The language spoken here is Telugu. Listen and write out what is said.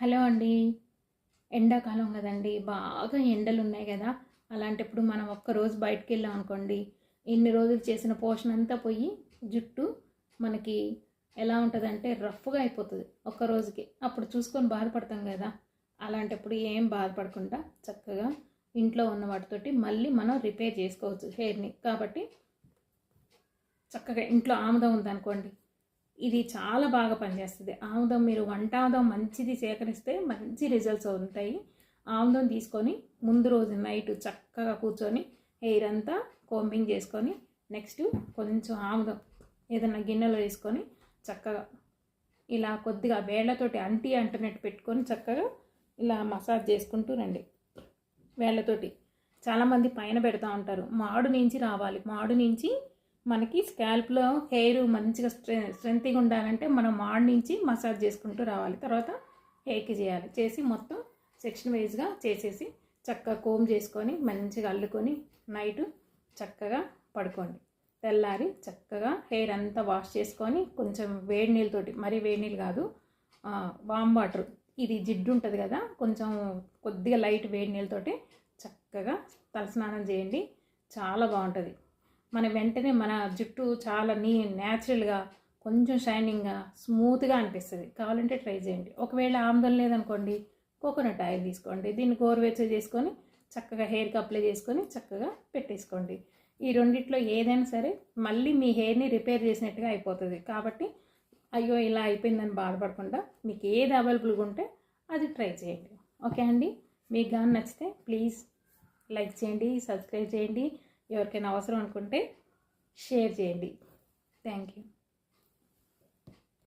హలో అండి. ఎండాకాలం కదండి, బాగా ఎండలు ఉన్నాయి కదా. అలాంటప్పుడు మనం ఒక్కరోజు బయటికి వెళ్ళాం అనుకోండి, ఇన్ని రోజులు చేసిన పోషణ అంతా పోయి జుట్టు మనకి ఎలా ఉంటుందంటే రఫ్గా అయిపోతుంది ఒక్కరోజుకి. అప్పుడు చూసుకొని బాధపడతాం కదా. అలాంటప్పుడు ఏం బాధపడకుండా చక్కగా ఇంట్లో ఉన్న వాటితోటి మళ్ళీ మనం రిపేర్ చేసుకోవచ్చు హెయిర్ని. కాబట్టి చక్కగా ఇంట్లో ఆముదం ఉందనుకోండి, ఇది చాలా బాగా పనిచేస్తుంది. ఆముదం మీరు వంట ఆముదం మంచిది సేకరిస్తే మంచి రిజల్ట్స్ ఉంటాయి. ఆముదం తీసుకొని ముందు రోజు నైట్ చక్కగా కూర్చొని హెయిర్ అంతా కోంబింగ్ చేసుకొని నెక్స్ట్ కొంచెం ఆముదం ఏదైనా గిన్నెలో వేసుకొని చక్కగా ఇలా కొద్దిగా వేళ్లతోటి అంటున్నట్టు పెట్టుకొని చక్కగా ఇలా మసాజ్ చేసుకుంటూ రండి వేళ్లతోటి. చాలామంది పైన పెడతా ఉంటారు. మాడు నుంచి రావాలి. మాడు నుంచి మనకి స్కాల్ప్లో హెయిర్ మంచిగా స్ట్రెంత్గా ఉండాలంటే మనం మాడు నుంచి మసాజ్ చేసుకుంటూ రావాలి. తర్వాత హెయిర్కి చేయాలి. చేసి మొత్తం సెక్షన్ వైజ్గా చేసేసి చక్కగా కోమ్ చేసుకొని మంచిగా అల్లుకొని నైట్ చక్కగా పడుకోండి. తెల్లారి చక్కగా హెయిర్ అంతా వాష్ చేసుకొని కొంచెం వేడి నీళ్ళతోటి, మరీ వేడి నీళ్ళు కాదు, వామ్ వాటర్, ఇది జిడ్డు ఉంటుంది కదా, కొంచెం కొద్దిగా లైట్ వేడి నీళ్ళతోటి చక్కగా తలస్నానం చేయండి. చాలా బాగుంటుంది. మన వెంటనే మన జుట్టు చాలా న్యాచురల్గా కొంచెం షైనింగ్గా స్మూత్గా అనిపిస్తుంది. కావాలంటే ట్రై చేయండి. ఒకవేళ ఆముదం లేదనుకోండి, కోకోనట్ ఆయిల్ తీసుకోండి. దీన్ని గోరువెచ్చగా చేసుకొని చక్కగా హెయిర్కి అప్లై చేసుకొని చక్కగా పెట్టేసుకోండి. ఈ రెండిట్లో ఏదైనా సరే మళ్ళీ మీ హెయిర్ని రిపేర్ చేసినట్టుగా అయిపోతుంది. కాబట్టి అయ్యో ఇలా అయిపోయిందని బాధపడకుండా మీకు ఏది అవైలబుల్గా ఉంటే అది ట్రై చేయండి. ఓకే అండి. మీకు కానీ నచ్చితే ప్లీజ్ లైక్ చేయండి, సబ్స్క్రైబ్ చేయండి. ఎవరికైనా అవసరం అనుకుంటే షేర్ చేయండి. Thank you.